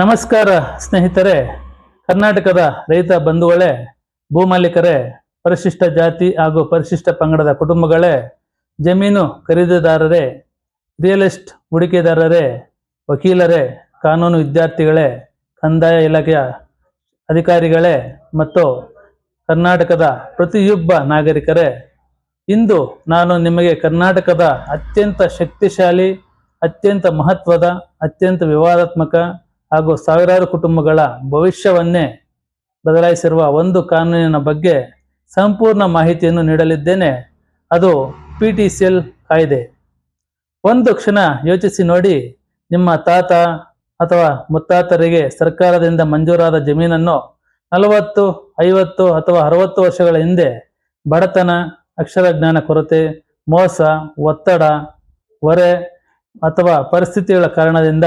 ನಮಸ್ಕಾರ ಸ್ನೇಹಿತರೆ, ಕರ್ನಾಟಕದ ರೈತ ಬಂಧುಗಳೇ, ಭೂಮಾಲೀಕರೇ, ಪರಿಶಿಷ್ಟ ಜಾತಿ ಹಾಗೂ ಪರಿಶಿಷ್ಟ ಪಂಗಡದ ಕುಟುಂಬಗಳೇ, ಜಮೀನು ಖರೀದಿದಾರರೇ, ರಿಯಲ್ ಎಸ್ಟೇಟ್ ಹೂಡಿಕೆದಾರರೇ, ವಕೀಲರೇ, ಕಾನೂನು ವಿದ್ಯಾರ್ಥಿಗಳೇ, ಕಂದಾಯ ಇಲಾಖೆಯ ಅಧಿಕಾರಿಗಳೇ ಮತ್ತು ಕರ್ನಾಟಕದ ಪ್ರತಿಯೊಬ್ಬ ನಾಗರಿಕರೇ, ಇಂದು ನಾನು ನಿಮಗೆ ಕರ್ನಾಟಕದ ಅತ್ಯಂತ ಶಕ್ತಿಶಾಲಿ, ಅತ್ಯಂತ ಮಹತ್ವದ, ಅತ್ಯಂತ ವಿವಾದಾತ್ಮಕ ಹಾಗೂ ಸಾವಿರಾರು ಕುಟುಂಬಗಳ ಭವಿಷ್ಯವನ್ನೇ ಬದಲಾಯಿಸಿರುವ ಒಂದು ಕಾನೂನಿನ ಬಗ್ಗೆ ಸಂಪೂರ್ಣ ಮಾಹಿತಿಯನ್ನು ನೀಡಲಿದ್ದೇನೆ. ಅದು PTCL ಕಾಯ್ದೆ. ಒಂದು ಕ್ಷಣ ಯೋಚಿಸಿ ನೋಡಿ, ನಿಮ್ಮ ತಾತ ಅಥವಾ ಮುತ್ತಾತರಿಗೆ ಸರ್ಕಾರದಿಂದ ಮಂಜೂರಾದ ಜಮೀನನ್ನು 40, 50 ಅಥವಾ 60 ವರ್ಷಗಳ ಹಿಂದೆ ಬಡತನ, ಅಕ್ಷರ ಜ್ಞಾನ ಕೊರತೆ, ಮೋಸ, ಒತ್ತಡ, ಹೊರೆ ಅಥವಾ ಪರಿಸ್ಥಿತಿಗಳ ಕಾರಣದಿಂದ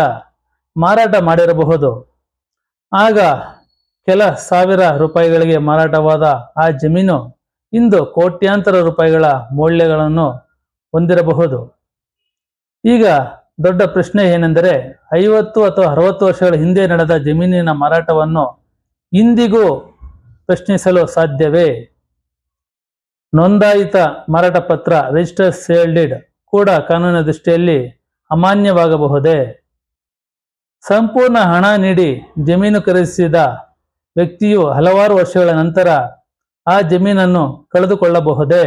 ಮಾರಾಟ ಮಾಡಿರಬಹುದು. ಆಗ ಕೆಲ ಸಾವಿರ ರೂಪಾಯಿಗಳಿಗೆ ಮಾರಾಟವಾದ ಆ ಜಮೀನು ಇಂದು ಕೋಟ್ಯಾಂತರ ರೂಪಾಯಿಗಳ ಮೌಲ್ಯಗಳನ್ನು ಹೊಂದಿರಬಹುದು. ಈಗ ದೊಡ್ಡ ಪ್ರಶ್ನೆ ಏನೆಂದರೆ, 50 ಅಥವಾ 60 ವರ್ಷಗಳ ಹಿಂದೆ ನಡೆದ ಜಮೀನಿನ ಮಾರಾಟವನ್ನು ಇಂದಿಗೂ ಪ್ರಶ್ನಿಸಲು ಸಾಧ್ಯವೇ? ನೋಂದಾಯಿತ ಮಾರಾಟ ಪತ್ರ, ರಿಜಿಸ್ಟರ್ ಸೇಲ್ ಡೀಡ್ ಕೂಡ ಕಾನೂನಿನ ದೃಷ್ಟಿಯಲ್ಲಿ ಅಮಾನ್ಯವಾಗಬಹುದೇ? ಸಂಪೂರ್ಣ ಹಣ ನೀಡಿ ಜಮೀನು ಖರೀದಿಸಿದ ವ್ಯಕ್ತಿಯು ಹಲವಾರು ವರ್ಷಗಳ ನಂತರ ಆ ಜಮೀನನ್ನು ಕಳೆದುಕೊಳ್ಳಬಹುದೇ?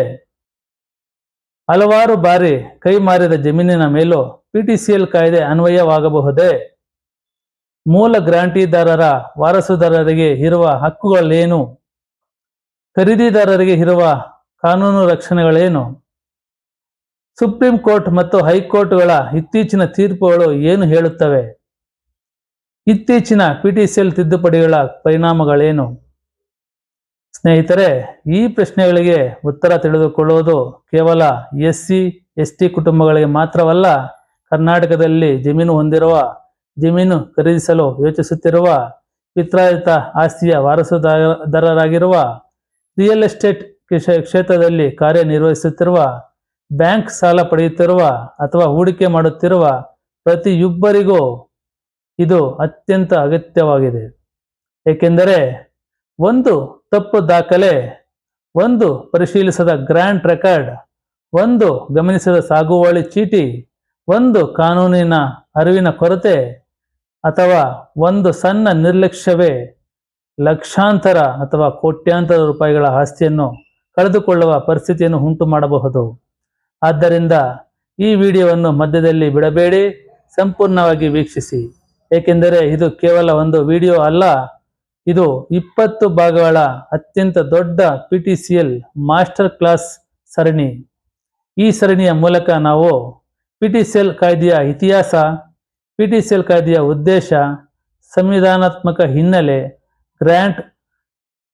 ಹಲವಾರು ಬಾರಿ ಕೈ ಮಾರಿದ ಜಮೀನಿನ ಮೇಲೂ PTCL ಕಾಯ್ದೆ ಅನ್ವಯವಾಗಬಹುದೇ? ಮೂಲ ಗ್ರಾಂಟಿದಾರರ ವಾರಸುದಾರರಿಗೆ ಇರುವ ಹಕ್ಕುಗಳೇನು? ಖರೀದಿದಾರರಿಗೆ ಇರುವ ಕಾನೂನು ರಕ್ಷಣೆಗಳೇನು? ಸುಪ್ರೀಂ ಕೋರ್ಟ್ ಮತ್ತು ಹೈಕೋರ್ಟ್ಗಳ ಇತ್ತೀಚಿನ ತೀರ್ಪುಗಳು ಏನು ಹೇಳುತ್ತವೆ? ಇತ್ತೀಚಿನ PTCL ತಿದ್ದುಪಡಿಗಳ ಪರಿಣಾಮಗಳೇನು? ಸ್ನೇಹಿತರೆ, ಈ ಪ್ರಶ್ನೆಗಳಿಗೆ ಉತ್ತರ ತಿಳಿದುಕೊಳ್ಳುವುದು ಕೇವಲ SC/ST ಕುಟುಂಬಗಳಿಗೆ ಮಾತ್ರವಲ್ಲ. ಕರ್ನಾಟಕದಲ್ಲಿ ಜಮೀನು ಹೊಂದಿರುವ, ಜಮೀನು ಖರೀದಿಸಲು ಯೋಚಿಸುತ್ತಿರುವ, ಪಿತ್ರಾರ್ಜಿತ ಆಸ್ತಿಯ ವಾರಸುದಾರರಾಗಿರುವ, ರಿಯಲ್ ಎಸ್ಟೇಟ್ ಕ್ಷೇತ್ರದಲ್ಲಿ ಕಾರ್ಯನಿರ್ವಹಿಸುತ್ತಿರುವ, ಬ್ಯಾಂಕ್ ಸಾಲ ಪಡೆಯುತ್ತಿರುವ ಅಥವಾ ಹೂಡಿಕೆ ಮಾಡುತ್ತಿರುವ ಪ್ರತಿಯೊಬ್ಬರಿಗೂ ಇದು ಅತ್ಯಂತ ಅಗತ್ಯವಾಗಿದೆ. ಏಕೆಂದರೆ ಒಂದು ತಪ್ಪು ದಾಖಲೆ, ಒಂದು ಪರಿಶೀಲಿಸದ ಗ್ರಾಂಟ್ ರೆಕಾರ್ಡ್, ಒಂದು ಗಮನಿಸದ ಸಾಗುವಳಿ ಚೀಟಿ, ಒಂದು ಕಾನೂನಿನ ಅರಿವಿನ ಕೊರತೆ ಅಥವಾ ಒಂದು ಸಣ್ಣ ನಿರ್ಲಕ್ಷ್ಯವೇ ಲಕ್ಷಾಂತರ ಅಥವಾ ಕೋಟ್ಯಾಂತರ ರೂಪಾಯಿಗಳ ಆಸ್ತಿಯನ್ನು ಕಳೆದುಕೊಳ್ಳುವ ಪರಿಸ್ಥಿತಿಯನ್ನು ಉಂಟು ಮಾಡಬಹುದು. ಆದ್ದರಿಂದ ಈ ವಿಡಿಯೋವನ್ನು ಮಧ್ಯದಲ್ಲಿ ಬಿಡಬೇಡಿ, ಸಂಪೂರ್ಣವಾಗಿ ವೀಕ್ಷಿಸಿ. ಏಕೆಂದರೆ ಇದು ಕೇವಲ ಒಂದು ವಿಡಿಯೋ ಅಲ್ಲ, ಇದು 20 ಭಾಗಗಳ ಅತ್ಯಂತ ದೊಡ್ಡ PTCL ಮಾಸ್ಟರ್ ಕ್ಲಾಸ್ ಸರಣಿ. ಈ ಸರಣಿಯ ಮೂಲಕ ನಾವು PTCL ಕಾಯ್ದೆಯ ಇತಿಹಾಸ, PTCL ಕಾಯ್ದೆಯ ಉದ್ದೇಶ, ಸಂವಿಧಾನಾತ್ಮಕ ಹಿನ್ನೆಲೆ, ಗ್ರಾಂಟ್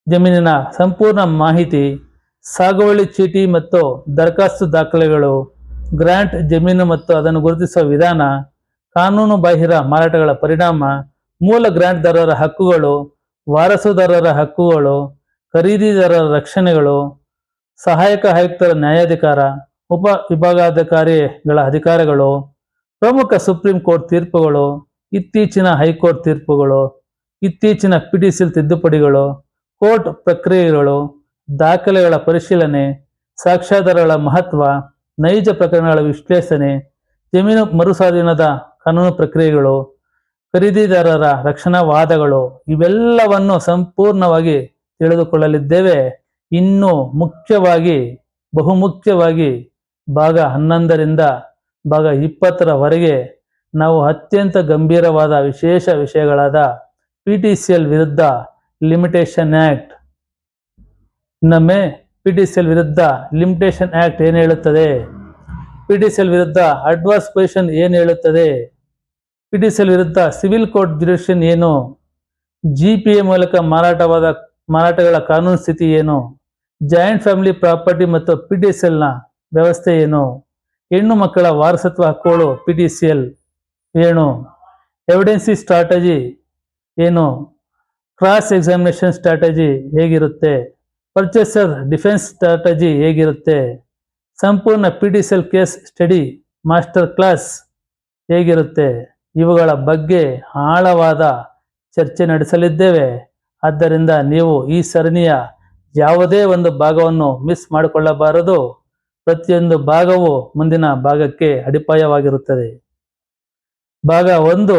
ಜಮೀನಿನ ಸಂಪೂರ್ಣ ಮಾಹಿತಿ, ಸಾಗುವಳಿ ಚೀಟಿ ಮತ್ತು ದರಖಾಸ್ತು ದಾಖಲೆಗಳು, ಗ್ರಾಂಟ್ ಜಮೀನು ಮತ್ತು ಅದನ್ನು ಗುರುತಿಸುವ ವಿಧಾನ, ಕಾನೂನು ಬಾಹಿರ ಮಾರಾಟಗಳ ಪರಿಣಾಮ, ಮೂಲ ಗ್ರಾಂಟ್ದಾರರ ಹಕ್ಕುಗಳು, ವಾರಸುದಾರರ ಹಕ್ಕುಗಳು, ಖರೀದಿದಾರರ ರಕ್ಷಣೆಗಳು, ಸಹಾಯಕ ಆಯುಕ್ತರ ನ್ಯಾಯಾಧಿಕಾರ, ಉಪ ವಿಭಾಗಾಧಿಕಾರಿಗಳ ಅಧಿಕಾರಗಳು, ಪ್ರಮುಖ ಸುಪ್ರೀಂ ಕೋರ್ಟ್ ತೀರ್ಪುಗಳು, ಇತ್ತೀಚಿನ ಹೈಕೋರ್ಟ್ ತೀರ್ಪುಗಳು, ಇತ್ತೀಚಿನ PTCL ತಿದ್ದುಪಡಿಗಳು, ಕೋರ್ಟ್ ಪ್ರಕ್ರಿಯೆಗಳು, ದಾಖಲೆಗಳ ಪರಿಶೀಲನೆ, ಸಾಕ್ಷ್ಯಾಧಾರಗಳ ಮಹತ್ವ, ನೈಜ ಪ್ರಕರಣಗಳ ವಿಶ್ಲೇಷಣೆ, ಜಮೀನು ಮರುಸ್ವಾಧೀನದ ಕಾನೂನು ಪ್ರಕ್ರಿಯೆಗಳು, ಖರೀದಿದಾರರ ರಕ್ಷಣಾ ವಾದಗಳು, ಇವೆಲ್ಲವನ್ನು ಸಂಪೂರ್ಣವಾಗಿ ತಿಳಿದುಕೊಳ್ಳಲಿದ್ದೇವೆ. ಇನ್ನು ಮುಖ್ಯವಾಗಿ, ಬಹುಮುಖ್ಯವಾಗಿ ಭಾಗ 11ರಿಂದ ಭಾಗ 20ರವರೆಗೆ ನಾವು ಅತ್ಯಂತ ಗಂಭೀರವಾದ ವಿಶೇಷ ವಿಷಯಗಳಾದ PTCL ವಿರುದ್ಧ ಲಿಮಿಟೇಷನ್ ಆಕ್ಟ್, ಇನ್ನೊಮ್ಮೆ PTCL ವಿರುದ್ಧ ಲಿಮಿಟೇಷನ್ ಆಕ್ಟ್ ಏನು ಹೇಳುತ್ತದೆ, PTCL ವಿರುದ್ಧ ಅಡ್ವರ್ಸ್ ಪೊಸಿಷನ್ ಏನು ಹೇಳುತ್ತದೆ, PTCL ವಿರುದ್ಧ ಸಿವಿಲ್ ಕೋರ್ಟ್ ಜ್ಯುರಿಡಿಕ್ಷನ್ ಏನು, GPA ಮೂಲಕ ಮಾರಾಟಗಳ ಕಾನೂನು ಸ್ಥಿತಿ ಏನು, ಜಾಯಿಂಟ್ ಫ್ಯಾಮಿಲಿ ಪ್ರಾಪರ್ಟಿ ಮತ್ತು PTCLನ ವ್ಯವಸ್ಥೆ ಏನು, ಹೆಣ್ಣು ಮಕ್ಕಳ ವಾರಸತ್ವ ಹಕ್ಕುಗಳು PTCL ಏನು, ಎವಿಡೆನ್ಸಿ ಸ್ಟ್ರಾಟಜಿ ಏನು, ಕ್ರಾಸ್ ಎಕ್ಸಾಮಿನೇಷನ್ ಸ್ಟ್ರಾಟಜಿ ಹೇಗಿರುತ್ತೆ, ಪರ್ಚೇಸರ್ ಡಿಫೆನ್ಸ್ ಸ್ಟ್ರಾಟಜಿ ಹೇಗಿರುತ್ತೆ, ಸಂಪೂರ್ಣ PTCL case study master class ಹೇಗಿರುತ್ತೆ, ಇವುಗಳ ಬಗ್ಗೆ ಆಳವಾದ ಚರ್ಚೆ ನಡೆಸಲಿದ್ದೇವೆ. ಆದ್ದರಿಂದ ನೀವು ಈ ಸರಣಿಯ ಯಾವುದೇ ಒಂದು ಭಾಗವನ್ನು ಮಿಸ್ ಮಾಡಿಕೊಳ್ಳಬಾರದು. ಪ್ರತಿಯೊಂದು ಭಾಗವು ಮುಂದಿನ ಭಾಗಕ್ಕೆ ಅಡಿಪಾಯವಾಗಿರುತ್ತದೆ. ಭಾಗ 1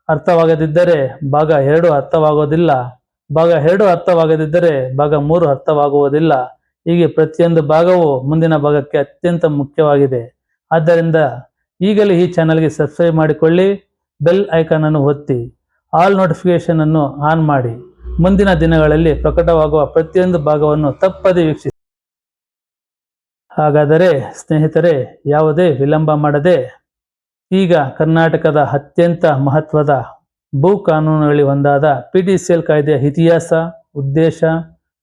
ಅರ್ಥವಾಗದಿದ್ದರೆ ಭಾಗ 2 ಅರ್ಥವಾಗುವುದಿಲ್ಲ. ಭಾಗ 2 ಅರ್ಥವಾಗದಿದ್ದರೆ ಭಾಗ 3 ಅರ್ಥವಾಗುವುದಿಲ್ಲ. ಹೀಗೆ ಪ್ರತಿಯೊಂದು ಭಾಗವು ಮುಂದಿನ ಭಾಗಕ್ಕೆ ಅತ್ಯಂತ ಮುಖ್ಯವಾಗಿದೆ. ಆದ್ದರಿಂದ ಈಗಲೇ ಈ ಚಾನಲ್ಗೆ ಸಬ್ಸ್ಕ್ರೈಬ್ ಮಾಡಿಕೊಳ್ಳಿ, ಬೆಲ್ ಐಕಾನ್ ಅನ್ನು ಒತ್ತಿ, ಆಲ್ ನೋಟಿಫಿಕೇಶನ್ ಅನ್ನು ಆನ್ ಮಾಡಿ. ಮುಂದಿನ ದಿನಗಳಲ್ಲಿ ಪ್ರಕಟವಾಗುವ ಪ್ರತಿಯೊಂದು ಭಾಗವನ್ನು ತಪ್ಪದೆ ವೀಕ್ಷಿಸಿ. ಹಾಗಾದರೆ ಸ್ನೇಹಿತರೆ, ಯಾವುದೇ ವಿಳಂಬ ಮಾಡದೆ ಈಗ ಕರ್ನಾಟಕದ ಅತ್ಯಂತ ಮಹತ್ವದ ಭೂ ಕಾನೂನುಗಳಲ್ಲಿ ಒಂದಾದ PTCL ಕಾಯ್ದೆಯ ಇತಿಹಾಸ, ಉದ್ದೇಶ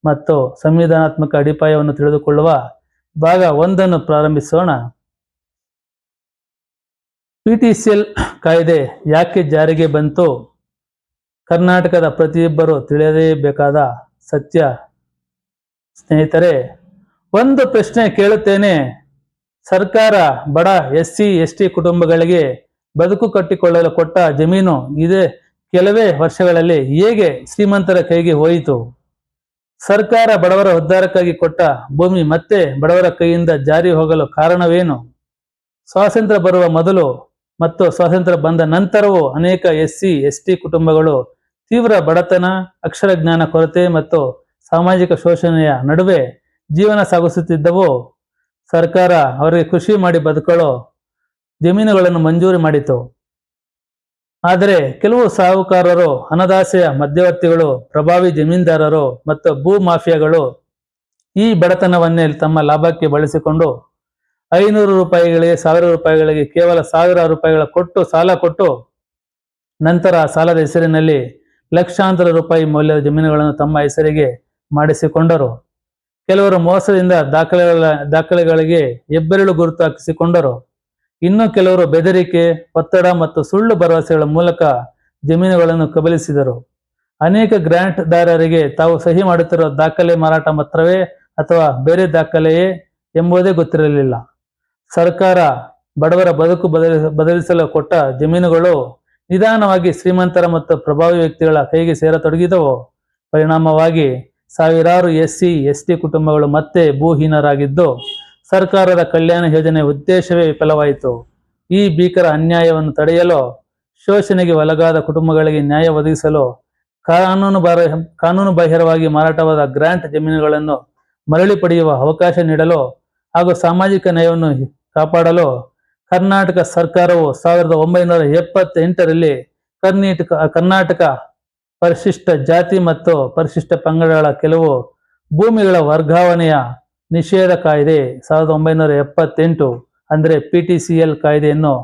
ಮತ್ತು ಸಂವಿಧಾನಾತ್ಮಕ ಅಡಿಪಾಯವನ್ನು ತಿಳಿದುಕೊಳ್ಳುವ ಭಾಗ 1 ಪ್ರಾರಂಭಿಸೋಣ. PTCL ಕಾಯ್ದೆ ಯಾಕೆ ಜಾರಿಗೆ ಬಂತು? ಕರ್ನಾಟಕದ ಪ್ರತಿಯೊಬ್ಬರು ತಿಳಿಯಲೇಬೇಕಾದ ಸತ್ಯ. ಸ್ನೇಹಿತರೆ, ಒಂದು ಪ್ರಶ್ನೆ ಕೇಳುತ್ತೇನೆ. ಸರ್ಕಾರ ಬಡ SC/ST ಕುಟುಂಬಗಳಿಗೆ ಬದುಕು ಕಟ್ಟಿಕೊಳ್ಳಲು ಕೊಟ್ಟ ಜಮೀನು ಇದೇ ಕೆಲವೇ ವರ್ಷಗಳಲ್ಲಿ ಹೇಗೆ ಶ್ರೀಮಂತರ ಕೈಗೆ ಹೋಯಿತು? ಸರ್ಕಾರ ಬಡವರ ಉದ್ಧಾರಕ್ಕಾಗಿ ಕೊಟ್ಟ ಭೂಮಿ ಮತ್ತೆ ಬಡವರ ಕೈಯಿಂದ ಜಾರಿ ಹೋಗಲು ಕಾರಣವೇನು? ಸ್ವಾತಂತ್ರ್ಯ ಬರುವ ಮೊದಲು ಮತ್ತು ಸ್ವಾತಂತ್ರ್ಯ ಬಂದ ನಂತರವೂ ಅನೇಕ SC/ST ಕುಟುಂಬಗಳು ತೀವ್ರ ಬಡತನ, ಅಕ್ಷರ ಜ್ಞಾನ ಕೊರತೆ ಮತ್ತು ಸಾಮಾಜಿಕ ಶೋಷಣೆಯ ನಡುವೆ ಜೀವನ ಸಾಗಿಸುತ್ತಿದ್ದವು. ಸರ್ಕಾರ ಅವರಿಗೆ ಕೃಷಿ ಮಾಡಿ ಬದುಕಲು ಜಮೀನುಗಳನ್ನು ಮಂಜೂರು ಮಾಡಿತು. ಆದರೆ ಕೆಲವು ಸಾಹುಕಾರರು, ಹಣದಾಸೆಯ ಮಧ್ಯವರ್ತಿಗಳು, ಪ್ರಭಾವಿ ಜಮೀನ್ದಾರರು ಮತ್ತು ಭೂ ಮಾಫಿಯಾಗಳು ಈ ಬಡತನವನ್ನೇ ತಮ್ಮ ಲಾಭಕ್ಕೆ ಬಳಸಿಕೊಂಡು 500 ರೂಪಾಯಿಗಳಿಗೆ, 1000 ರೂಪಾಯಿಗಳಿಗೆ ಕೇವಲ 1000 ರೂಪಾಯಿಗಳ ಸಾಲ ಕೊಟ್ಟು ನಂತರ ಸಾಲದ ಹೆಸರಿನಲ್ಲಿ ಲಕ್ಷಾಂತರ ರೂಪಾಯಿ ಮೌಲ್ಯದ ಜಮೀನುಗಳನ್ನು ತಮ್ಮ ಹೆಸರಿಗೆ ಮಾಡಿಸಿಕೊಂಡರು. ಕೆಲವರು ಮೋಸದಿಂದ ದಾಖಲೆಗಳಿಗೆ ಹೆಬ್ಬೆರಳು ಗುರುತು ಹಾಕಿಸಿಕೊಂಡರು. ಇನ್ನು ಕೆಲವರು ಬೆದರಿಕೆ, ಒತ್ತಡ ಮತ್ತು ಸುಳ್ಳು ಭರವಸೆಗಳ ಮೂಲಕ ಜಮೀನುಗಳನ್ನು ಕಬಳಿಸಿದರು. ಅನೇಕ ಗ್ರಾಂಟ್ದಾರರಿಗೆ ತಾವು ಸಹಿ ಮಾಡುತ್ತಿರುವ ದಾಖಲೆ ಮಾರಾಟ ಮಾತ್ರವೇ ಅಥವಾ ಬೇರೆ ದಾಖಲೆಯೇ ಎಂಬುದೇ ಗೊತ್ತಿರಲಿಲ್ಲ. ಸರ್ಕಾರ ಬಡವರ ಬದುಕು ಬದಲಿಸಲು ಕೊಟ್ಟ ಜಮೀನುಗಳು ನಿಧಾನವಾಗಿ ಶ್ರೀಮಂತರ ಮತ್ತು ಪ್ರಭಾವಿ ವ್ಯಕ್ತಿಗಳ ಕೈಗೆ ಸೇರತೊಡಗಿದವು. ಪರಿಣಾಮವಾಗಿ ಸಾವಿರಾರು SC/ST ಕುಟುಂಬಗಳು ಮತ್ತೆ ಭೂಹೀನರಾಗಿದ್ದು ಸರ್ಕಾರದ ಕಲ್ಯಾಣ ಯೋಜನೆಯ ಉದ್ದೇಶವೇ ವಿಫಲವಾಯಿತು. ಈ ಭೀಕರ ಅನ್ಯಾಯವನ್ನು ತಡೆಯಲು, ಶೋಷಣೆಗೆ ಒಳಗಾದ ಕುಟುಂಬಗಳಿಗೆ ನ್ಯಾಯ ಒದಗಿಸಲು, ಕಾನೂನು ಬಾಹಿರವಾಗಿ ಮಾರಾಟವಾದ ಗ್ರಾಂಟ್ ಜಮೀನುಗಳನ್ನು ಮರಳಿ ಪಡೆಯುವ ಅವಕಾಶ ನೀಡಲು ಹಾಗೂ ಸಾಮಾಜಿಕ ನ್ಯಾಯವನ್ನು ಕಾಪಾಡಲು ಕರ್ನಾಟಕ ಸರ್ಕಾರವು 1978ರಲ್ಲಿ ಕರ್ನಾಟಕ ಪರಿಶಿಷ್ಟ ಜಾತಿ ಮತ್ತು ಪರಿಶಿಷ್ಟ ಪಂಗಡಗಳ ಕೆಲವು ಭೂಮಿಗಳ ವರ್ಗಾವಣೆಯ ನಿಷೇಧ ಕಾಯ್ದೆ 1978 ಅಂದರೆ PTCL ಕಾಯ್ದೆಯನ್ನು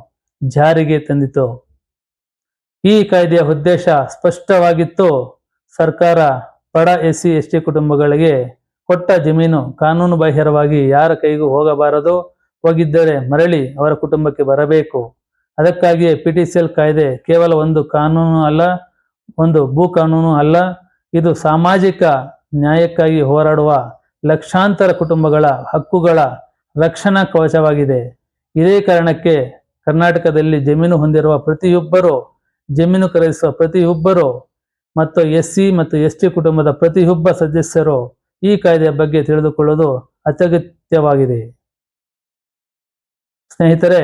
ಜಾರಿಗೆ ತಂದಿತು. ಈ ಕಾಯ್ದೆಯ ಉದ್ದೇಶ ಸ್ಪಷ್ಟವಾಗಿತ್ತು. ಸರ್ಕಾರ ಬಡ SC/ST ಕುಟುಂಬಗಳಿಗೆ ಕೊಟ್ಟ ಜಮೀನು ಕಾನೂನು ಬಾಹಿರವಾಗಿ ಯಾರ ಕೈಗೂ ಹೋಗಬಾರದು. ಹೋಗಿದ್ದರೆ ಮರಳಿ ಅವರ ಕುಟುಂಬಕ್ಕೆ ಬರಬೇಕು. ಅದಕ್ಕಾಗಿಯೇ PTCL ಕಾಯ್ದೆ ಕೇವಲ ಒಂದು ಕಾನೂನು ಅಲ್ಲ, ಒಂದು ಭೂ ಕಾನೂನು ಅಲ್ಲ. ಇದು ಸಾಮಾಜಿಕ ನ್ಯಾಯಕ್ಕಾಗಿ ಹೋರಾಡುವ ಲಕ್ಷಾಂತರ ಕುಟುಂಬಗಳ ಹಕ್ಕುಗಳ ರಕ್ಷಣಾ ಕವಚವಾಗಿದೆ. ಇದೇ ಕಾರಣಕ್ಕೆ ಕರ್ನಾಟಕದಲ್ಲಿ ಜಮೀನು ಹೊಂದಿರುವ ಪ್ರತಿಯೊಬ್ಬರು, ಜಮೀನು ಖರೀದಿಸುವ ಪ್ರತಿಯೊಬ್ಬರು ಮತ್ತು SC ಮತ್ತು ST ಕುಟುಂಬದ ಪ್ರತಿಯೊಬ್ಬ ಸದಸ್ಯರು ಈ ಕಾಯ್ದೆಯ ಬಗ್ಗೆ ತಿಳಿದುಕೊಳ್ಳುವುದು ಅತ್ಯಗತ್ಯವಾಗಿದೆ. ಸ್ನೇಹಿತರೆ,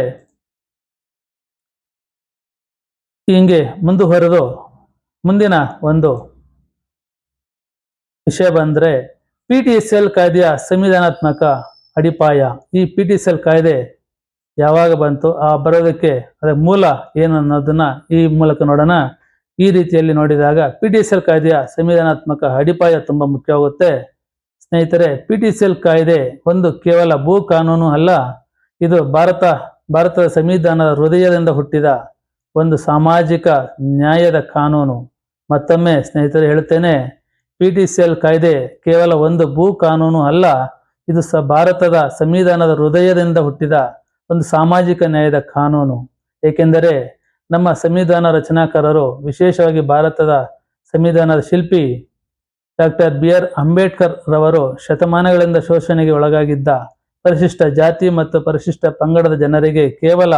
ಹಿಂಗೆ ಮುಂದುವರೆದು ಮುಂದಿನ ಒಂದು ವಿಷಯ ಬಂದರೆ PTCL ಕಾಯ್ದೆಯ ಸಂವಿಧಾನಾತ್ಮಕ ಅಡಿಪಾಯ. ಈ PTCL ಕಾಯ್ದೆ ಯಾವಾಗ ಬಂತು, ಬರೋದಕ್ಕೆ ಅದರ ಮೂಲ ಏನು ಅನ್ನೋದನ್ನ ಈ ಮೂಲಕ ನೋಡೋಣ. ಈ ರೀತಿಯಲ್ಲಿ ನೋಡಿದಾಗ PTCL ಕಾಯ್ದೆಯ ಸಂವಿಧಾನಾತ್ಮಕ ಅಡಿಪಾಯ ತುಂಬಾ ಮುಖ್ಯವಾಗುತ್ತೆ. ಸ್ನೇಹಿತರೆ, PTCL ಕಾಯ್ದೆ ಒಂದು ಕೇವಲ ಭೂ ಕಾನೂನು ಅಲ್ಲ, ಇದು ಭಾರತದ ಸಂವಿಧಾನದ ಹೃದಯದಿಂದ ಹುಟ್ಟಿದ ಒಂದು ಸಾಮಾಜಿಕ ನ್ಯಾಯದ ಕಾನೂನು. ಮತ್ತೊಮ್ಮೆ ಸ್ನೇಹಿತರೆ ಹೇಳುತ್ತೇನೆ, PTCL ಕಾಯ್ದೆ ಕೇವಲ ಒಂದು ಭೂ ಕಾನೂನು ಅಲ್ಲ, ಇದು ಭಾರತದ ಸಂವಿಧಾನದ ಹೃದಯದಿಂದ ಹುಟ್ಟಿದ ಒಂದು ಸಾಮಾಜಿಕ ನ್ಯಾಯದ ಕಾನೂನು. ಏಕೆಂದರೆ ನಮ್ಮ ಸಂವಿಧಾನ ರಚನಾಕಾರರು, ವಿಶೇಷವಾಗಿ ಭಾರತದ ಸಂವಿಧಾನದ ಶಿಲ್ಪಿ ಡಾಕ್ಟರ್ BR ಅಂಬೇಡ್ಕರ್ ರವರು ಶತಮಾನಗಳಿಂದ ಶೋಷಣೆಗೆ ಒಳಗಾಗಿದ್ದ ಪರಿಶಿಷ್ಟ ಜಾತಿ ಮತ್ತು ಪರಿಶಿಷ್ಟ ಪಂಗಡದ ಜನರಿಗೆ ಕೇವಲ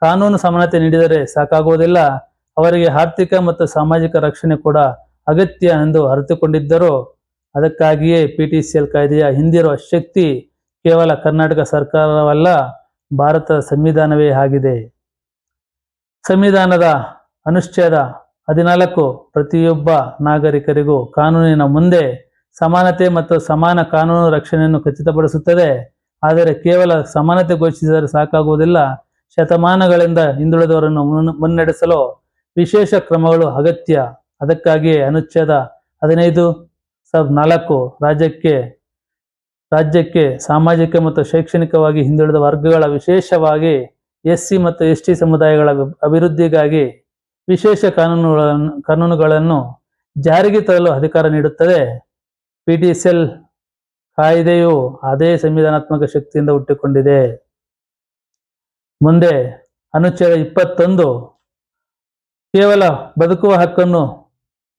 ಕಾನೂನು ಸಮಾನತೆ ನೀಡಿದರೆ ಸಾಕಾಗುವುದಿಲ್ಲ, ಅವರಿಗೆ ಆರ್ಥಿಕ ಮತ್ತು ಸಾಮಾಜಿಕ ರಕ್ಷಣೆ ಕೂಡ ಅಗತ್ಯ ಎಂದು ಅರಿತುಕೊಂಡಿದ್ದರು. ಅದಕ್ಕಾಗಿಯೇ PTCL ಕಾಯ್ದೆಯ ಹಿಂದಿರುವ ಶಕ್ತಿ ಕೇವಲ ಕರ್ನಾಟಕ ಸರ್ಕಾರವಲ್ಲ, ಭಾರತದ ಸಂವಿಧಾನವೇ ಆಗಿದೆ. ಸಂವಿಧಾನದ ಅನುಚ್ಛೇದ 14 ಪ್ರತಿಯೊಬ್ಬ ನಾಗರಿಕರಿಗೂ ಕಾನೂನಿನ ಮುಂದೆ ಸಮಾನತೆ ಮತ್ತು ಸಮಾನ ಕಾನೂನು ರಕ್ಷಣೆಯನ್ನು ಖಚಿತಪಡಿಸುತ್ತದೆ. ಆದರೆ ಕೇವಲ ಸಮಾನತೆ ಘೋಷಿಸಿದರೆ ಸಾಕಾಗುವುದಿಲ್ಲ. ಶತಮಾನಗಳಿಂದ ಹಿಂದುಳಿದವರನ್ನು ಮುನ್ನಡೆಸಲು ವಿಶೇಷ ಕ್ರಮಗಳು ಅಗತ್ಯ. ಅದಕ್ಕಾಗಿಯೇ ಅನುಚ್ಛೇದ 15(4) ರಾಜ್ಯಕ್ಕೆ ಸಾಮಾಜಿಕ ಮತ್ತು ಶೈಕ್ಷಣಿಕವಾಗಿ ಹಿಂದುಳಿದ ವರ್ಗಗಳ, ವಿಶೇಷವಾಗಿ SC ಮತ್ತು ST ಸಮುದಾಯಗಳ ಅಭಿವೃದ್ಧಿಗಾಗಿ ವಿಶೇಷ ಕಾನೂನುಗಳನ್ನು ಜಾರಿಗೆ ತರಲು ಅಧಿಕಾರ ನೀಡುತ್ತದೆ. PTCL ಕಾಯ್ದೆಯು ಅದೇ ಸಂವಿಧಾನಾತ್ಮಕ ಶಕ್ತಿಯಿಂದ ಹುಟ್ಟಿಕೊಂಡಿದೆ. ಮುಂದೆ ಅನುಚ್ಛೇದ 21 ಕೇವಲ ಬದುಕುವ ಹಕ್ಕನ್ನು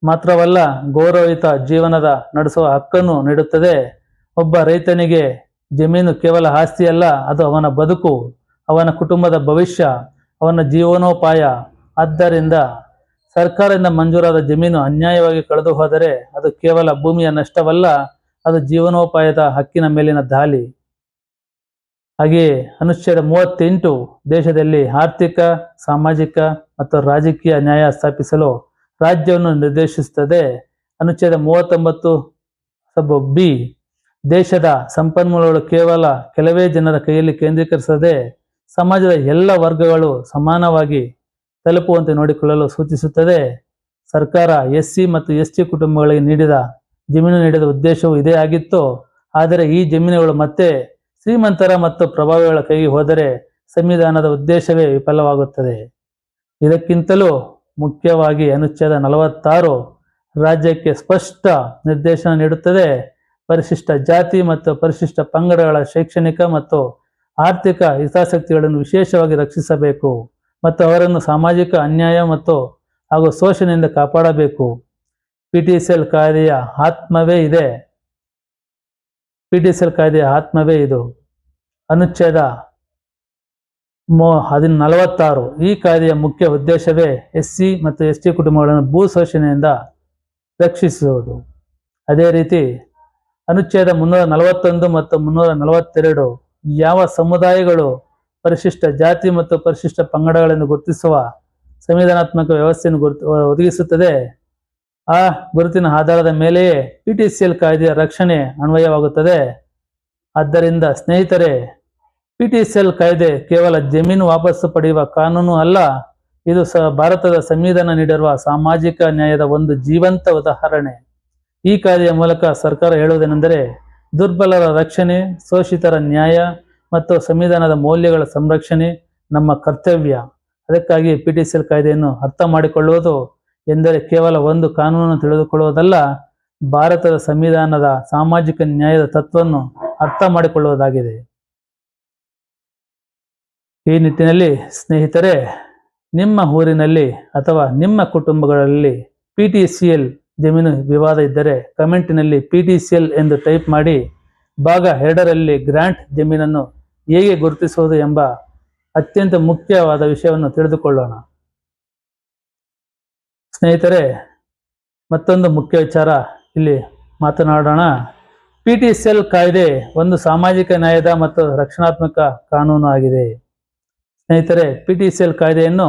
ಮಾತ್ರವಲ್ಲ, ಗೌರವಯುತ ಜೀವನದ ನಡೆಸುವ ಹಕ್ಕನ್ನು ನೀಡುತ್ತದೆ. ಒಬ್ಬ ರೈತನಿಗೆ ಜಮೀನು ಕೇವಲ ಆಸ್ತಿಯಲ್ಲ, ಅದು ಅವನ ಬದುಕು, ಅವನ ಕುಟುಂಬದ ಭವಿಷ್ಯ, ಅವನ ಜೀವನೋಪಾಯ. ಆದ್ದರಿಂದ ಸರ್ಕಾರದಿಂದ ಮಂಜೂರಾದ ಜಮೀನು ಅನ್ಯಾಯವಾಗಿ ಕಳೆದು ಹೋದರೆ ಅದು ಕೇವಲ ಭೂಮಿಯ ನಷ್ಟವಲ್ಲ, ಅದು ಜೀವನೋಪಾಯದ ಹಕ್ಕಿನ ಮೇಲಿನ ದಾಳಿ. ಹಾಗೆಯೇ ಅನುಚ್ಛೇದ 38 ದೇಶದಲ್ಲಿ ಆರ್ಥಿಕ, ಸಾಮಾಜಿಕ ಮತ್ತು ರಾಜಕೀಯ ನ್ಯಾಯ ಸ್ಥಾಪಿಸಲು ರಾಜ್ಯವನ್ನು ನಿರ್ದೇಶಿಸುತ್ತದೆ. ಅನುಚ್ಛೇದ 39(b) ದೇಶದ ಸಂಪನ್ಮೂಲಗಳು ಕೇವಲ ಕೆಲವೇ ಜನರ ಕೈಯಲ್ಲಿ ಕೇಂದ್ರೀಕರಿಸದೆ ಸಮಾಜದ ಎಲ್ಲ ವರ್ಗಗಳು ಸಮಾನವಾಗಿ ತಲುಪುವಂತೆ ನೋಡಿಕೊಳ್ಳಲು ಸೂಚಿಸುತ್ತದೆ. ಸರ್ಕಾರ SC ಮತ್ತು ST ಕುಟುಂಬಗಳಿಗೆ ಜಮೀನು ನೀಡಿದ ಉದ್ದೇಶವು ಇದೇ ಆಗಿತ್ತು. ಆದರೆ ಈ ಜಮೀನುಗಳು ಮತ್ತೆ ಶ್ರೀಮಂತರ ಮತ್ತು ಪ್ರಭಾವಿಗಳ ಕೈಗೆ ಹೋದರೆ ಸಂವಿಧಾನದ ಉದ್ದೇಶವೇ ವಿಫಲವಾಗುತ್ತದೆ. ಇದಕ್ಕಿಂತಲೂ ಮುಖ್ಯವಾಗಿ ಅನುಚ್ಛೇದ 46 ರಾಜ್ಯಕ್ಕೆ ಸ್ಪಷ್ಟ ನಿರ್ದೇಶನ ನೀಡುತ್ತದೆ. ಪರಿಶಿಷ್ಟ ಜಾತಿ ಮತ್ತು ಪರಿಶಿಷ್ಟ ಪಂಗಡಗಳ ಶೈಕ್ಷಣಿಕ ಮತ್ತು ಆರ್ಥಿಕ ಹಿತಾಸಕ್ತಿಗಳನ್ನು ವಿಶೇಷವಾಗಿ ರಕ್ಷಿಸಬೇಕು ಮತ್ತು ಅವರನ್ನು ಸಾಮಾಜಿಕ ಅನ್ಯಾಯ ಹಾಗೂ ಶೋಷಣೆಯಿಂದ ಕಾಪಾಡಬೇಕು. PTCL ಕಾಯ್ದೆಯ ಆತ್ಮವೇ ಇದೆ. PTCL ಕಾಯ್ದೆಯ ಆತ್ಮವೇ ಇದು. ಅನುಚ್ಛೇದ 46 ಈ ಕಾಯ್ದೆಯ ಮುಖ್ಯ ಉದ್ದೇಶವೇ SC ಮತ್ತು ST ಕುಟುಂಬಗಳನ್ನು ಭೂ ಶೋಷಣೆಯಿಂದ ರಕ್ಷಿಸುವುದು. ಅದೇ ರೀತಿ ಅನುಚ್ಛೇದ 341 ಮತ್ತು 342 ಯಾವ ಸಮುದಾಯಗಳು ಪರಿಶಿಷ್ಟ ಜಾತಿ ಮತ್ತು ಪರಿಶಿಷ್ಟ ಪಂಗಡಗಳನ್ನು ಗುರುತಿಸುವ ಸಂವಿಧಾನಾತ್ಮಕ ವ್ಯವಸ್ಥೆಯನ್ನು ಒದಗಿಸುತ್ತದೆ, ಆ ಗುರುತಿನ ಆಧಾರದ ಮೇಲೆಯೇ PTCL ಕಾಯ್ದೆಯ ರಕ್ಷಣೆ ಅನ್ವಯವಾಗುತ್ತದೆ. ಆದ್ದರಿಂದ ಸ್ನೇಹಿತರೆ, PTCL ಕಾಯ್ದೆ ಕೇವಲ ಜಮೀನು ವಾಪಸ್ಸು ಪಡೆಯುವ ಕಾನೂನು ಅಲ್ಲ, ಇದು ಭಾರತದ ಸಂವಿಧಾನ ನೀಡಿರುವ ಸಾಮಾಜಿಕ ನ್ಯಾಯದ ಒಂದು ಜೀವಂತ ಉದಾಹರಣೆ. ಈ ಕಾಯ್ದೆಯ ಮೂಲಕ ಸರ್ಕಾರ ಹೇಳುವುದೇನೆಂದರೆ, ದುರ್ಬಲರ ರಕ್ಷಣೆ, ಶೋಷಿತರ ನ್ಯಾಯ ಮತ್ತು ಸಂವಿಧಾನದ ಮೌಲ್ಯಗಳ ಸಂರಕ್ಷಣೆ ನಮ್ಮ ಕರ್ತವ್ಯ. ಅದಕ್ಕಾಗಿ PTCL ಕಾಯ್ದೆಯನ್ನು ಅರ್ಥ ಮಾಡಿಕೊಳ್ಳುವುದು ಎಂದರೆ ಕೇವಲ ಒಂದು ಕಾನೂನನ್ನು ತಿಳಿದುಕೊಳ್ಳುವುದಲ್ಲ, ಭಾರತದ ಸಂವಿಧಾನದ ಸಾಮಾಜಿಕ ನ್ಯಾಯದ ತತ್ವವನ್ನು ಅರ್ಥ ಮಾಡಿಕೊಳ್ಳುವುದಾಗಿದೆ. ಈ ನಿಟ್ಟಿನಲ್ಲಿ ಸ್ನೇಹಿತರೆ, ನಿಮ್ಮ ಊರಿನಲ್ಲಿ ಅಥವಾ ನಿಮ್ಮ ಕುಟುಂಬಗಳಲ್ಲಿ PTCL ಜಮೀನು ವಿವಾದ ಇದ್ದರೆ ಕಮೆಂಟಿನಲ್ಲಿ PTCL ಎಂದು ಟೈಪ್ ಮಾಡಿ. ಭಾಗ 2ರಲ್ಲಿ ಗ್ರಾಂಟ್ ಜಮೀನನ್ನು ಹೇಗೆ ಗುರುತಿಸುವುದು ಎಂಬ ಅತ್ಯಂತ ಮುಖ್ಯವಾದ ವಿಷಯವನ್ನು ತಿಳಿದುಕೊಳ್ಳೋಣ. ಸ್ನೇಹಿತರೆ, ಮತ್ತೊಂದು ಮುಖ್ಯ ವಿಚಾರ ಇಲ್ಲಿ ಮಾತನಾಡೋಣ. PTCL ಕಾಯ್ದೆ ಒಂದು ಸಾಮಾಜಿಕ ನ್ಯಾಯದ ಮತ್ತು ರಕ್ಷಣಾತ್ಮಕ ಕಾನೂನು ಆಗಿದೆ. ಸ್ನೇಹಿತರೆ, PTCL ಕಾಯ್ದೆಯನ್ನು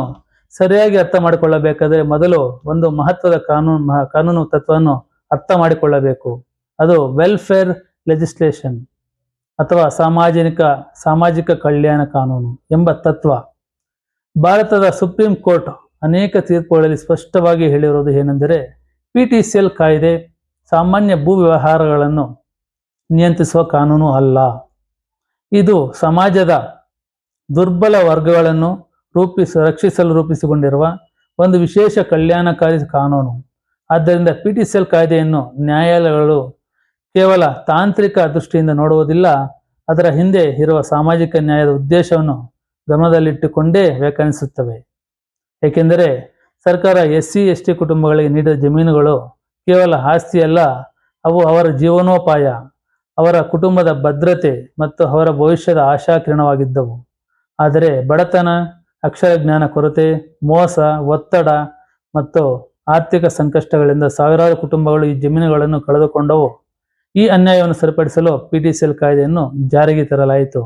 ಸರಿಯಾಗಿ ಅರ್ಥ ಮಾಡಿಕೊಳ್ಳಬೇಕಾದರೆ ಮೊದಲು ಒಂದು ಮಹತ್ವದ ಕಾನೂನು ತತ್ವವನ್ನು ಅರ್ಥ ಮಾಡಿಕೊಳ್ಳಬೇಕು. ಅದು ವೆಲ್ಫೇರ್ ಲೆಜಿಸ್ಲೇಷನ್ ಅಥವಾ ಸಾಮಾಜಿಕ ಕಲ್ಯಾಣ ಕಾನೂನು ಎಂಬ ತತ್ವ. ಭಾರತದ ಸುಪ್ರೀಂ ಕೋರ್ಟ್ ಅನೇಕ ತೀರ್ಪುಗಳಲ್ಲಿ ಸ್ಪಷ್ಟವಾಗಿ ಹೇಳಿರುವುದು ಏನೆಂದರೆ, PTCL ಕಾಯ್ದೆ ಸಾಮಾನ್ಯ ಭೂ ವ್ಯವಹಾರಗಳನ್ನು ನಿಯಂತ್ರಿಸುವ ಕಾನೂನು ಅಲ್ಲ. ಇದು ಸಮಾಜದ ದುರ್ಬಲ ವರ್ಗಗಳನ್ನು ರಕ್ಷಿಸಲು ರೂಪಿಸಿಕೊಂಡಿರುವ ಒಂದು ವಿಶೇಷ ಕಲ್ಯಾಣಕಾರಿ ಕಾನೂನು. ಆದ್ದರಿಂದ PTCL ಕಾಯ್ದೆಯನ್ನು ನ್ಯಾಯಾಲಯಗಳು ಕೇವಲ ತಾಂತ್ರಿಕ ದೃಷ್ಟಿಯಿಂದ ನೋಡುವುದಿಲ್ಲ, ಅದರ ಹಿಂದೆ ಇರುವ ಸಾಮಾಜಿಕ ನ್ಯಾಯದ ಉದ್ದೇಶವನ್ನು ಗಮನದಲ್ಲಿಟ್ಟುಕೊಂಡೇ ವ್ಯಾಖ್ಯಾನಿಸುತ್ತವೆ. ಏಕೆಂದರೆ ಸರ್ಕಾರ SC ST ಕುಟುಂಬಗಳಿಗೆ ನೀಡಿದ ಜಮೀನುಗಳು ಕೇವಲ ಆಸ್ತಿಯಲ್ಲ, ಅವು ಅವರ ಜೀವನೋಪಾಯ, ಅವರ ಕುಟುಂಬದ ಭದ್ರತೆ ಮತ್ತು ಅವರ ಭವಿಷ್ಯದ ಆಶಾಕಿರಣವಾಗಿದ್ದವು. ಆದರೆ ಬಡತನ, ಅಕ್ಷರ ಜ್ಞಾನ ಕೊರತೆ, ಮೋಸ, ಒತ್ತಡ ಮತ್ತು ಆರ್ಥಿಕ ಸಂಕಷ್ಟಗಳಿಂದ ಸಾವಿರಾರು ಕುಟುಂಬಗಳು ಈ ಜಮೀನುಗಳನ್ನು ಕಳೆದುಕೊಂಡವು. ಈ ಅನ್ಯಾಯವನ್ನು ಸರಿಪಡಿಸಲು PTCL ಕಾಯ್ದೆಯನ್ನು ಜಾರಿಗೆ ತರಲಾಯಿತು.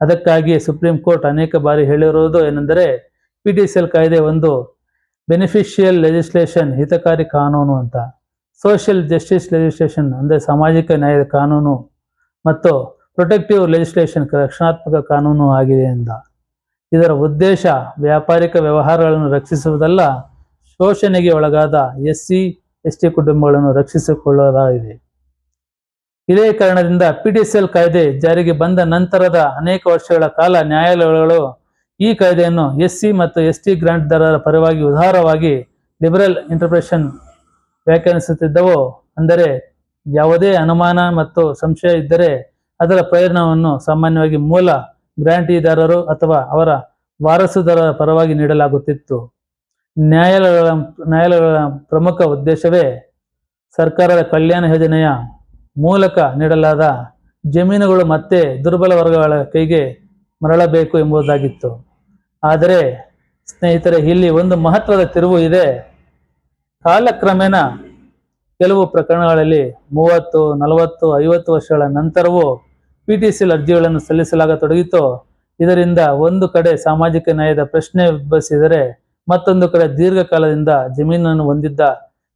ಅದಕ್ಕಾಗಿಯೇ ಸುಪ್ರೀಂ ಕೋರ್ಟ್ ಅನೇಕ ಬಾರಿ ಹೇಳಿರುವುದು ಏನೆಂದರೆ PTCL ಕಾಯ್ದೆ ಒಂದು ಬೆನಿಫಿಷಿಯಲ್ ಲೆಜಿಸ್ಲೇಷನ್, ಹಿತಕಾರಿ ಕಾನೂನು ಅಂತ. ಸೋಷಿಯಲ್ ಜಸ್ಟಿಸ್ ಲೆಜಿಸ್ಲೇಷನ್ ಅಂದರೆ ಸಾಮಾಜಿಕ ನ್ಯಾಯದ ಕಾನೂನು ಮತ್ತು ಪ್ರೊಟೆಕ್ಟಿವ್ ಲೆಜಿಸ್ಲೇಷನ್ ರಕ್ಷಣಾತ್ಮಕ ಕಾನೂನು ಆಗಿದೆ ಎಂದ. ಇದರ ಉದ್ದೇಶ ವ್ಯಾಪಾರಿಕ ವ್ಯವಹಾರಗಳನ್ನು ರಕ್ಷಿಸುವುದಲ್ಲ, ಶೋಷಣೆಗೆ ಒಳಗಾದ SC/ST ಕುಟುಂಬಗಳನ್ನು ರಕ್ಷಿಸಿಕೊಳ್ಳಲಾಗಿದೆ. ಇದೇ ಕಾರಣದಿಂದ PTCL ಕಾಯ್ದೆ ಜಾರಿಗೆ ಬಂದ ನಂತರದ ಅನೇಕ ವರ್ಷಗಳ ಕಾಲ ನ್ಯಾಯಾಲಯಗಳು ಈ ಕಾಯ್ದೆಯನ್ನು SC ಮತ್ತು ST ಗ್ರಾಂಟ್ದಾರರ ಪರವಾಗಿ ಉದಾರವಾಗಿ ಲಿಬರಲ್ ಇಂಟರ್ಪ್ರಿಟೇಷನ್ ವ್ಯಾಖ್ಯಾನಿಸುತ್ತಿದ್ದವು. ಅಂದರೆ ಯಾವುದೇ ಅನುಮಾನ ಮತ್ತು ಸಂಶಯ ಇದ್ದರೆ ಅದರ ಪ್ರಯೋಜನವನ್ನು ಸಾಮಾನ್ಯವಾಗಿ ಮೂಲ ಗ್ರಾಂಟಿದಾರರು ಅಥವಾ ಅವರ ವಾರಸುದಾರರ ಪರವಾಗಿ ನೀಡಲಾಗುತ್ತಿತ್ತು. ನ್ಯಾಯಾಲಯಗಳ ಪ್ರಮುಖ ಉದ್ದೇಶವೇ ಸರ್ಕಾರದ ಕಲ್ಯಾಣ ಯೋಜನೆಯ ಮೂಲಕ ನೀಡಲಾದ ಜಮೀನುಗಳು ಮತ್ತೆ ದುರ್ಬಲ ವರ್ಗಗಳ ಕೈಗೆ ಮರಳಬೇಕು ಎಂಬುದಾಗಿತ್ತು. ಆದರೆ ಸ್ನೇಹಿತರೆ, ಇಲ್ಲಿ ಒಂದು ಮಹತ್ವದ ತಿರುವು ಇದೆ. ಕಾಲಕ್ರಮೇಣ ಕೆಲವು ಪ್ರಕರಣಗಳಲ್ಲಿ 30, 40, 50 ವರ್ಷಗಳ ನಂತರವೂ PTCL ಅರ್ಜಿಗಳನ್ನು ಸಲ್ಲಿಸಲಾಗತೊಡಗಿತು. ಇದರಿಂದ ಒಂದು ಕಡೆ ಸಾಮಾಜಿಕ ನ್ಯಾಯದ ಪ್ರಶ್ನೆ ಉದ್ಭವಿಸಿದರೆ ಮತ್ತೊಂದು ಕಡೆ ದೀರ್ಘಕಾಲದಿಂದ ಜಮೀನನ್ನು ಹೊಂದಿದ್ದ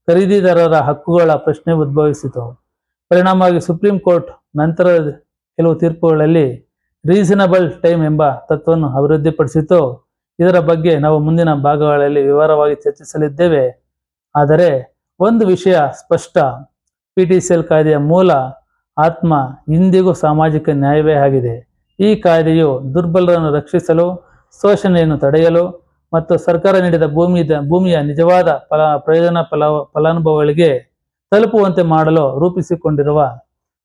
ಖರೀದಿದಾರರ ಹಕ್ಕುಗಳ ಪ್ರಶ್ನೆ ಉದ್ಭವಿಸಿತು. ಪರಿಣಾಮವಾಗಿ ಸುಪ್ರೀಂ ಕೋರ್ಟ್ ನಂತರದ ಕೆಲವು ತೀರ್ಪುಗಳಲ್ಲಿ ರೀಸನಬಲ್ ಟೈಮ್ ಎಂಬ ತತ್ವವನ್ನು ಅಭಿವೃದ್ಧಿಪಡಿಸಿತು. ಇದರ ಬಗ್ಗೆ ನಾವು ಮುಂದಿನ ಭಾಗಗಳಲ್ಲಿ ವಿವರವಾಗಿ ಚರ್ಚಿಸಲಿದ್ದೇವೆ. ಆದರೆ ಒಂದು ವಿಷಯ ಸ್ಪಷ್ಟ, PTCL ಕಾಯ್ದೆಯ ಮೂಲ ಆತ್ಮ ಇಂದಿಗೂ ಸಾಮಾಜಿಕ ನ್ಯಾಯವೇ ಆಗಿದೆ. ಈ ಕಾಯ್ದೆಯು ದುರ್ಬಲರನ್ನು ರಕ್ಷಿಸಲು, ಶೋಷಣೆಯನ್ನು ತಡೆಯಲು ಮತ್ತು ಸರ್ಕಾರ ನೀಡಿದ ಭೂಮಿಯ ನಿಜವಾದ ಫಲಾನುಭವಿಗಳಿಗೆ ತಲುಪುವಂತೆ ಮಾಡಲು ರೂಪಿಸಿಕೊಂಡಿರುವ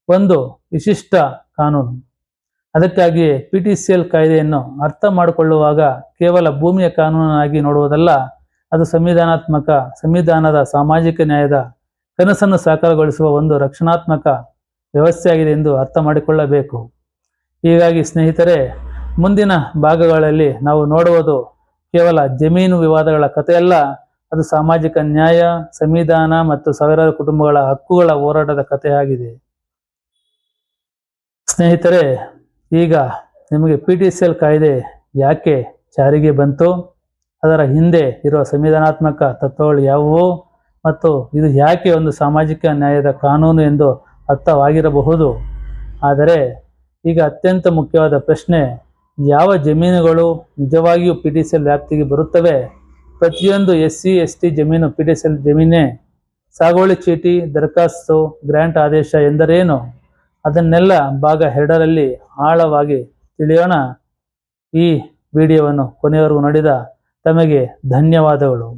ಒಂದು ವಿಶಿಷ್ಟ ಕಾನೂನು. ಅದಕ್ಕಾಗಿಯೇ PTCL ಕಾಯ್ದೆಯನ್ನು ಅರ್ಥ ಮಾಡಿಕೊಳ್ಳುವಾಗ ಕೇವಲ ಭೂಮಿಯ ಕಾನೂನಾಗಿ ನೋಡುವುದಲ್ಲ, ಅದು ಸಂವಿಧಾನದ ಸಾಮಾಜಿಕ ನ್ಯಾಯದ ಕನಸನ್ನು ಸಾಕಾರಗೊಳಿಸುವ ಒಂದು ರಕ್ಷಣಾತ್ಮಕ ವ್ಯವಸ್ಥೆಯಾಗಿದೆ ಎಂದು ಅರ್ಥ ಮಾಡಿಕೊಳ್ಳಬೇಕು. ಹೀಗಾಗಿ ಸ್ನೇಹಿತರೆ, ಮುಂದಿನ ಭಾಗಗಳಲ್ಲಿ ನಾವು ನೋಡುವುದು ಕೇವಲ ಜಮೀನು ವಿವಾದಗಳ ಕಥೆಯಲ್ಲ, ಅದು ಸಾಮಾಜಿಕ ನ್ಯಾಯ, ಸಂವಿಧಾನ ಮತ್ತು ಸಾವಿರಾರು ಕುಟುಂಬಗಳ ಹಕ್ಕುಗಳ ಹೋರಾಟದ ಕಥೆಯಾಗಿದೆ. ಸ್ನೇಹಿತರೆ, ಈಗ ನಿಮಗೆ PTCL ಕಾಯ್ದೆ ಯಾಕೆ ಜಾರಿಗೆ ಬಂತು, ಅದರ ಹಿಂದೆ ಇರುವ ಸಂವಿಧಾನಾತ್ಮಕ ತತ್ವಗಳು ಯಾವುವು ಮತ್ತು ಇದು ಯಾಕೆ ಒಂದು ಸಾಮಾಜಿಕ ನ್ಯಾಯದ ಕಾನೂನು ಎಂದು ಅರ್ಥವಾಗಿರಬಹುದು. ಆದರೆ ಈಗ ಅತ್ಯಂತ ಮುಖ್ಯವಾದ ಪ್ರಶ್ನೆ, ಯಾವ ಜಮೀನುಗಳು ನಿಜವಾಗಿಯೂ PTCL ವ್ಯಾಪ್ತಿಗೆ ಬರುತ್ತವೆ? ಪ್ರತಿಯೊಂದು SC/ST ಜಮೀನು PTCL ಜಮೀನೇ? ಸಾಗುವಳಿ ಚೀಟಿ, ದರಖಾಸ್ತು, ಗ್ರಾಂಟ್ ಆದೇಶ ಎಂದರೇನು? ಅದನ್ನೆಲ್ಲ ಭಾಗ 2ರಲ್ಲಿ ಆಳವಾಗಿ ತಿಳಿಯೋಣ. ಈ ವಿಡಿಯೋವನ್ನು ಕೊನೆಯವರೆಗೂ ನೋಡಿದ ತಮಗೆ ಧನ್ಯವಾದಗಳು.